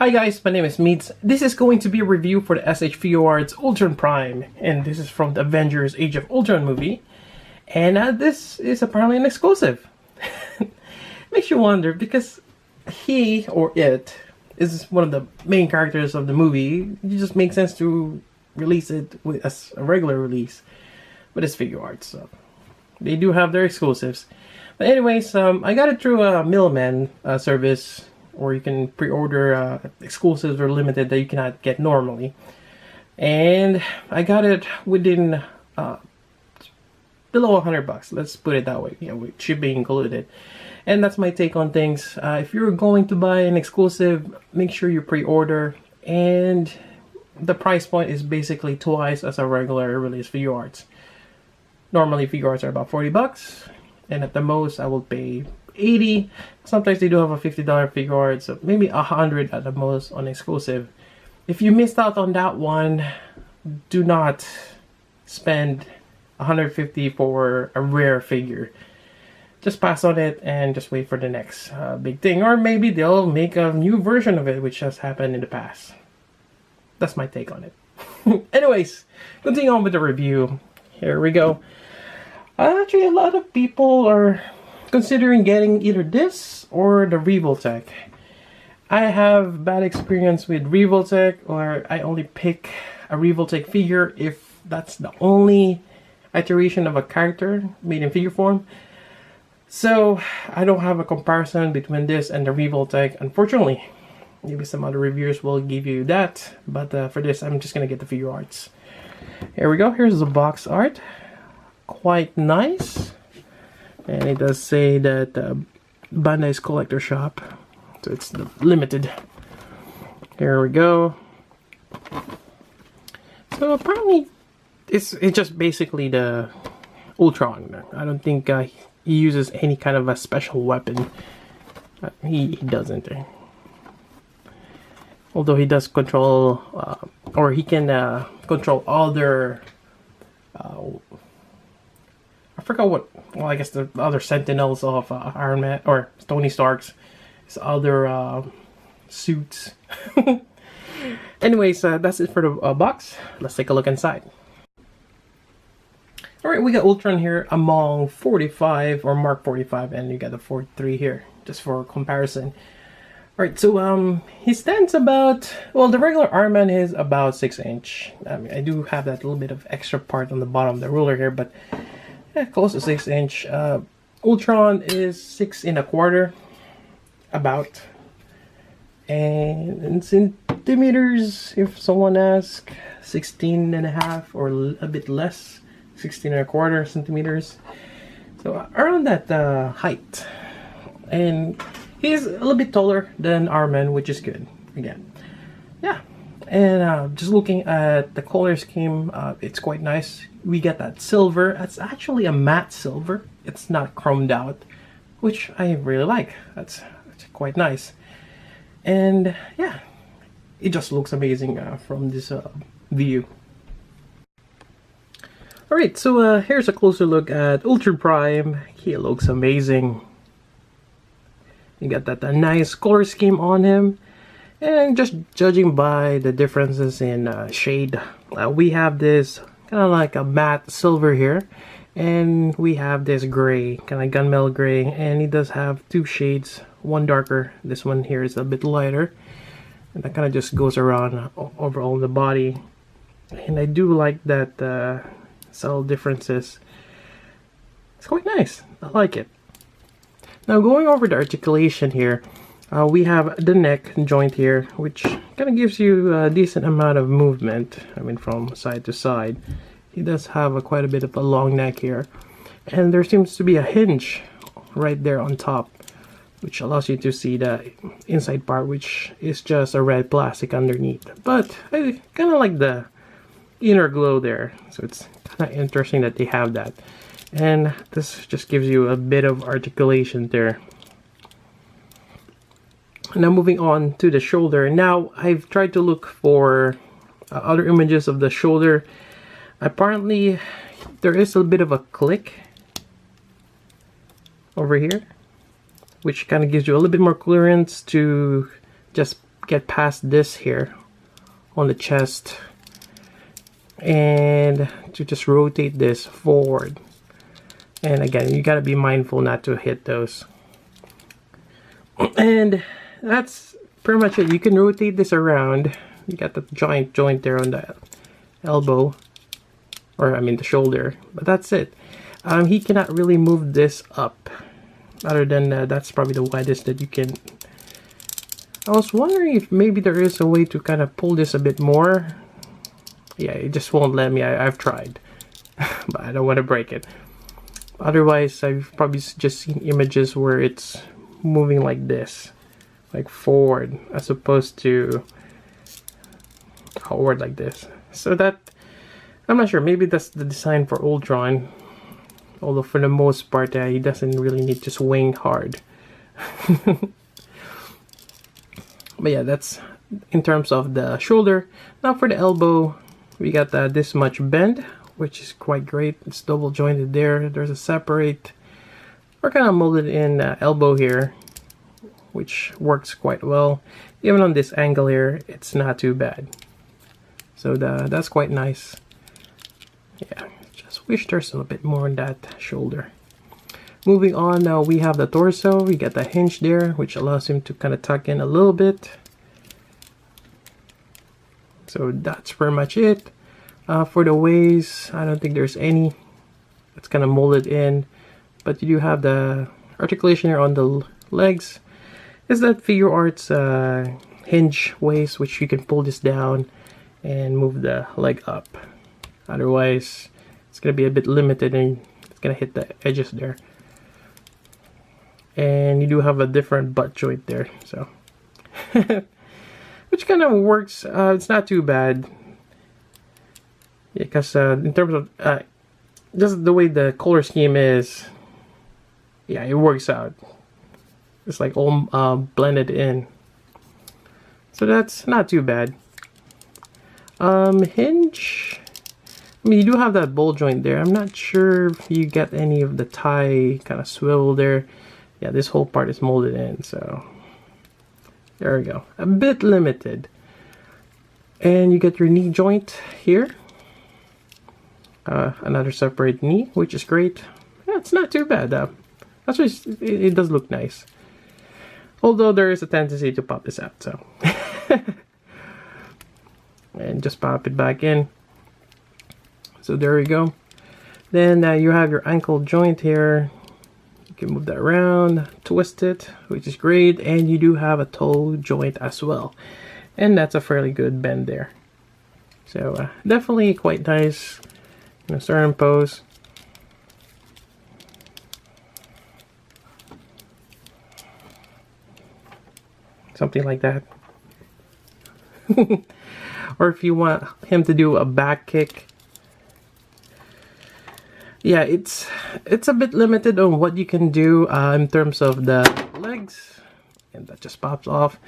Hi guys, my name is Meats. This is going to be a review for the SH Figuarts Ultron Prime, and this is from the Avengers Age of Ultron movie. And this is apparently an exclusive. Makes you wonder, because he, or it, is one of the main characters of the movie. It just makes sense to release it as a regular release. But it's Figuarts, so they do have their exclusives. But anyways, I got it through a middleman service, or you can pre-order exclusives or limited that you cannot get normally. And I got it within below $100. Let's put it that way, with shipping included. And that's my take on things. If you're going to buy an exclusive, make sure you pre-order. And the price point is basically twice as a regular release Figuarts. Normally Figuarts are about $40, and at the most I will pay $80. Sometimes they do have a $50 Figuarts, so maybe $100 at the most on exclusive. If you missed out on that one, do not spend $150 for a rare figure. Just pass on it and just wait for the next big thing, or maybe they'll make a new version of it, which has happened in the past. That's my take on it. Anyways, continue on with the review. Here we go. Actually, a lot of people are considering getting either this or the Revoltech. I have bad experience with Revoltech, or I only pick a Revoltech figure if that's the only iteration of a character made in figure form. So I don't have a comparison between this and the Revoltech, unfortunately. Maybe some other reviewers will give you that, but for this I'm just gonna get the Figuarts. Here we go. Here's the box art. Quite nice, and it does say that Bandai's collector shop, so it's the limited. Here we go. So apparently it's just basically the Ultron. I don't think he uses any kind of a special weapon. He doesn't, although he does control or he can control other I forgot what, well, I guess the other Sentinels of Iron Man, or Tony Stark's, his other suits. Anyways, that's it for the box. Let's take a look inside. Alright, we got Ultron here among 45, or Mark 45, and you got the 43 here, just for comparison. Alright, so he stands about, well, the regular Iron Man is about 6 inch. I mean, I do have that little bit of extra part on the bottom of the ruler here, but yeah, close to 6 inch. Ultron is 6 1/4, about. And in centimeters, if someone asks, 16.5 or a bit less, 16 1/4 centimeters. So around that height. And he's a little bit taller than Iron Man, which is good. Again, yeah. And just looking at the color scheme, it's quite nice. We get that silver. It's actually a matte silver. It's not chromed out, which I really like. That's quite nice. And yeah, it just looks amazing from this view. Alright, so here's a closer look at Ultron Prime. He looks amazing. You got that nice color scheme on him. And just judging by the differences in shade, we have this kind of like a matte silver here, and we have this gray, kind of gunmetal gray, and it does have two shades, one darker, this one here is a bit lighter, and that kind of just goes around overall the body. And I do like that subtle differences. It's quite nice. I like it. Now going over the articulation here, we have the neck joint here, which kind of gives you a decent amount of movement. I mean, from side to side. He does have quite a bit of a long neck here. And there seems to be a hinge right there on top, which allows you to see the inside part, which is just a red plastic underneath. But I kind of like the inner glow there. So it's kind of interesting that they have that. And this just gives you a bit of articulation there. Now moving on to the shoulder. Now I've tried to look for other images of the shoulder. Apparently there is a bit of a click over here, which kind of gives you a little bit more clearance to just get past this here on the chest, and to just rotate this forward. And again, you got to be mindful not to hit those. And that's pretty much it. You can rotate this around. You got the joint there on the elbow, or I mean the shoulder, but that's it. He cannot really move this up, other than that's probably the widest that you can. I was wondering if maybe there is a way to kind of pull this a bit more. Yeah, it just won't let me. I've tried, but I don't want to break it. Otherwise, I've probably just seen images where it's moving like this, like forward, as opposed to outward like this. So that, I'm not sure, maybe that's the design for Ultron. Although for the most part, he doesn't really need to swing hard. But yeah, that's in terms of the shoulder. Now for the elbow, we got this much bend, which is quite great. It's double jointed there. There's a separate or kind of molded in elbow here, which works quite well. Even on this angle here, it's not too bad. So that's quite nice. Yeah, just wish there's a little bit more on that shoulder. Moving on, now we have the torso. We got the hinge there, which allows him to kind of tuck in a little bit. So that's pretty much it. For the waist, I don't think there's any. It's kind of molded in, but you do have the articulation here on the legs. It's that Figuarts hinge waist, which you can pull this down and move the leg up. Otherwise, it's gonna be a bit limited and it's gonna hit the edges there. And you do have a different butt joint there, so which kind of works. It's not too bad. Yeah, because in terms of just the way the color scheme is, yeah, it works out. It's like all blended in, so that's not too bad. Hinge, I mean, you do have that ball joint there. I'm not sure if you get any of the tie kind of swivel there. Yeah, this whole part is molded in, so there we go. A bit limited. And you get your knee joint here. Another separate knee, which is great. Yeah, it's not too bad. Actually, it does look nice. Although there is a tendency to pop this out, so. And just pop it back in. So there we go. Then you have your ankle joint here. You can move that around, twist it, which is great. And you do have a toe joint as well. And that's a fairly good bend there. So definitely quite nice in a certain pose. Something like that. Or if you want him to do a back kick. Yeah, it's a bit limited on what you can do in terms of the legs. And that just pops off.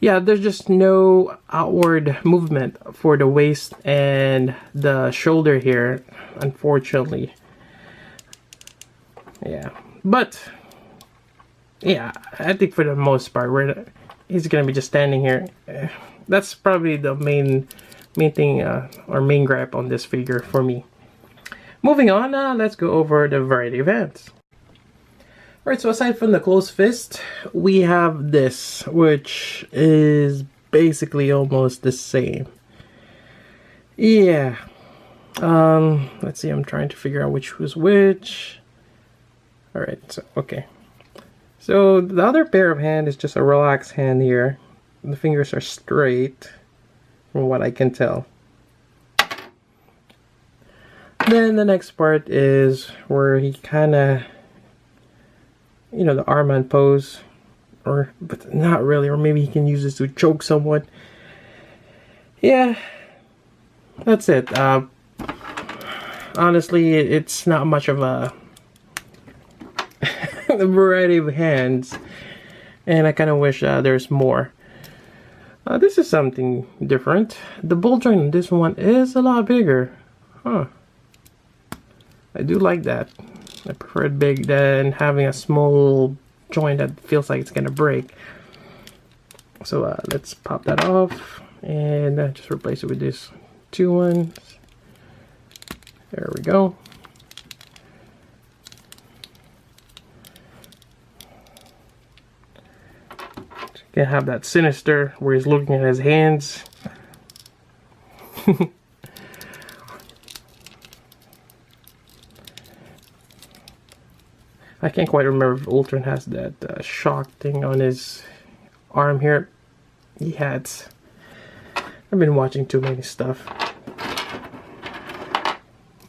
Yeah, there's just no outward movement for the waist and the shoulder here, unfortunately. Yeah, but yeah, I think for the most part, he's gonna be just standing here. That's probably the main thing or main gripe on this figure for me. Moving on, let's go over the variety of hands. Alright, so aside from the closed fist, we have this, which is basically almost the same. Yeah. Let's see, I'm trying to figure out which was which. Alright, so, okay. So, the other pair of hand is just a relaxed hand here. The fingers are straight, from what I can tell. Then the next part is where he kind of, you know, the armband pose, but not really, or maybe he can use this to choke someone. Yeah, that's it. Honestly, it's not much of a variety of hands, and I kind of wish there's more. This is something different. The ball joint on this one is a lot bigger. Huh. I do like that. I prefer it big than having a small joint that feels like it's gonna break. So let's pop that off and just replace it with this 2 ones. There we go. You can have that sinister where he's looking at his hands. I can't quite remember if Ultron has that shock thing on his arm here. He had. I've been watching too many stuff.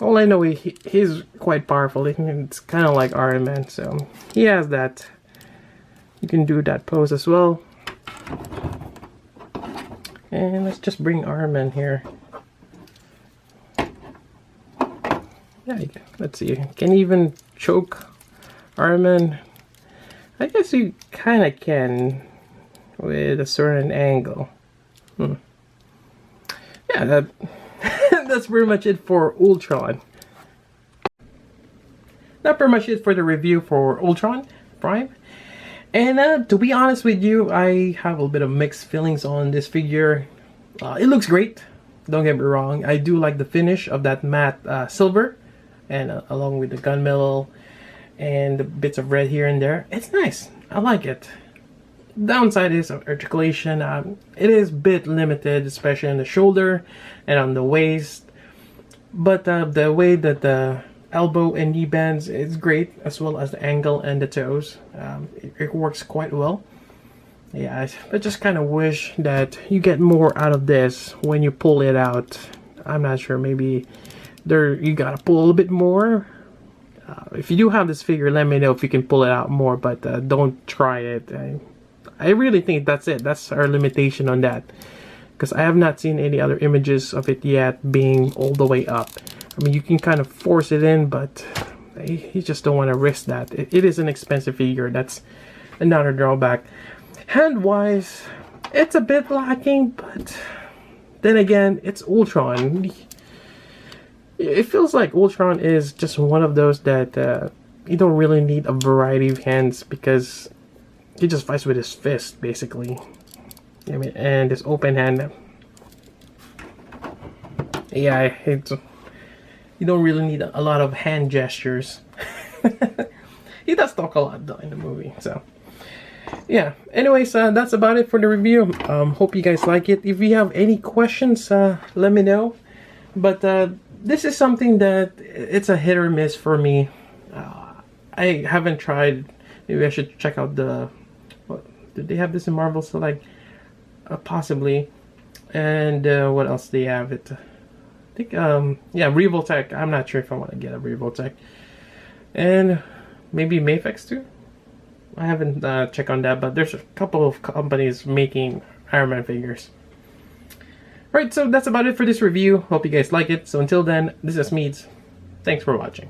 All I know, he's quite powerful. It's kind of like Iron Man, so he has that. You can do that pose as well. And let's just bring Iron Man here. Yeah, let's see. Can you even choke Iron Man? I guess you kind of can with a certain angle. Yeah, that's pretty much it for Ultron. That's pretty much it for the review for Ultron Prime. And to be honest with you, I have a little bit of mixed feelings on this figure. It looks great, don't get me wrong. I do like the finish of that matte silver, and along with the gunmetal and the bits of red here and there. It's nice, I like it. Downside is articulation. It is a bit limited, especially on the shoulder and on the waist. But the way that the elbow and knee bands is great, as well as the angle and the toes. It works quite well. Yeah, I just kind of wish that you get more out of this when you pull it out. I'm not sure, maybe you gotta pull a little bit more. If you do have this figure, let me know if you can pull it out more, but don't try it. I really think that's it. That's our limitation on that, because I have not seen any other images of it yet being all the way up. I mean, you can kind of force it in, but you just don't want to risk that. It is an expensive figure. That's another drawback. Hand-wise, it's a bit lacking, but then again, it's Ultron. It feels like Ultron is just one of those that you don't really need a variety of hands, because he just fights with his fist, basically. I mean, and his open hand. Yeah, you don't really need a lot of hand gestures. He does talk a lot though in the movie, so yeah. Anyways, that's about it for the review. Hope you guys like it. If you have any questions, let me know. But this is something that it's a hit or miss for me. I haven't tried. Maybe I should check out the. Did they have this in Marvel Select? Possibly. And what else do they have? I think yeah, Revoltech. I'm not sure if I want to get a Revoltech. And maybe Mafex too. I haven't checked on that, but there's a couple of companies making Iron Man figures. Right, so that's about it for this review. Hope you guys like it. So until then, this is Meads. Thanks for watching.